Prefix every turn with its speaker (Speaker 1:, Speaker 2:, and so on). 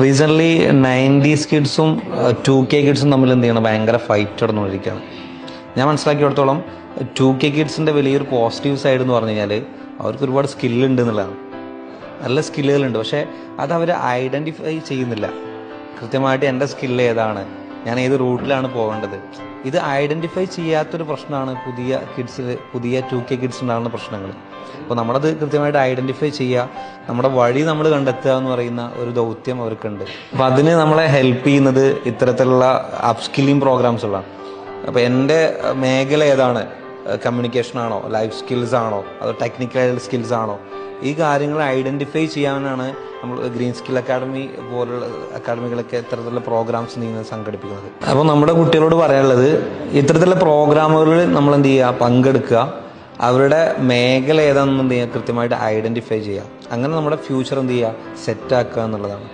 Speaker 1: Recently 90s കിഡ്സും 2K കിഡ്സും തമ്മിൽ എന്ത് ചെയ്യണം, ഭയങ്കര ഫൈറ്റ് നടന്നുകൊണ്ടിരിക്കുകയാണ്. ഞാൻ മനസ്സിലാക്കിയിടത്തോളം 2K കിഡ്സിൻ്റെ വലിയൊരു പോസിറ്റീവ് സൈഡ് എന്ന് പറഞ്ഞു കഴിഞ്ഞാൽ അവർക്ക് ഒരുപാട് സ്കില്ലുണ്ട് എന്നുള്ളതാണ്. നല്ല സ്കില്ലുകളുണ്ട്, പക്ഷേ അത് അവർ ഐഡൻറ്റിഫൈ ചെയ്യുന്നില്ല. കൃത്യമായിട്ട് എൻ്റെ സ്കില്ല് ഏതാണ്, ഞാൻ ഏത് റൂട്ടിലാണ് പോകേണ്ടത്, ഇത് ഐഡൻറ്റിഫൈ ചെയ്യാത്തൊരു പ്രശ്നമാണ് പുതിയ 2K കിഡ്സ് ഉണ്ടാകുന്ന പ്രശ്നങ്ങൾ. അപ്പോൾ നമ്മളത് കൃത്യമായിട്ട് ഐഡൻറ്റിഫൈ ചെയ്യുക, നമ്മുടെ വഴി നമ്മൾ കണ്ടെത്തുക എന്ന് പറയുന്ന ഒരു ദൗത്യം അവർക്കുണ്ട്. അപ്പോൾ അതിന് നമ്മളെ ഹെൽപ്പ് ചെയ്യുന്നത് ഇത്തരത്തിലുള്ള അപ്സ്കില്ലിംഗ് പ്രോഗ്രാംസുകളാണ്. അപ്പോൾ എൻ്റെ മേഖല ഏതാണ്, കമ്മ്യൂണിക്കേഷൻ ആണോ, ലൈഫ് സ്കിൽസ് ആണോ, അതോ ടെക്നിക്കൽ സ്കിൽസ് ആണോ, ഈ കാര്യങ്ങൾ ഐഡൻറ്റിഫൈ ചെയ്യാനാണ് നമ്മൾ ഗ്രീൻ സ്കിൽ അക്കാഡമി പോലുള്ള അക്കാഡമികളൊക്കെ ഇത്തരത്തിലുള്ള പ്രോഗ്രാംസ് നീങ്ങുന്നത് സംഘടിപ്പിക്കുന്നത്. അപ്പോൾ നമ്മുടെ കുട്ടികളോട് പറയാനുള്ളത്, ഇത്തരത്തിലുള്ള പ്രോഗ്രാമുകളിൽ നമ്മൾ എന്ത് ചെയ്യുക, പങ്കെടുക്കുക, അവരുടെ മേഖല ഏതാണെന്ന് എന്ത് ചെയ്യുക, കൃത്യമായിട്ട് ഐഡൻറ്റിഫൈ ചെയ്യുക. അങ്ങനെ നമ്മുടെ ഫ്യൂച്ചർ എന്ത് ചെയ്യുക, സെറ്റാക്കുക എന്നുള്ളതാണ്.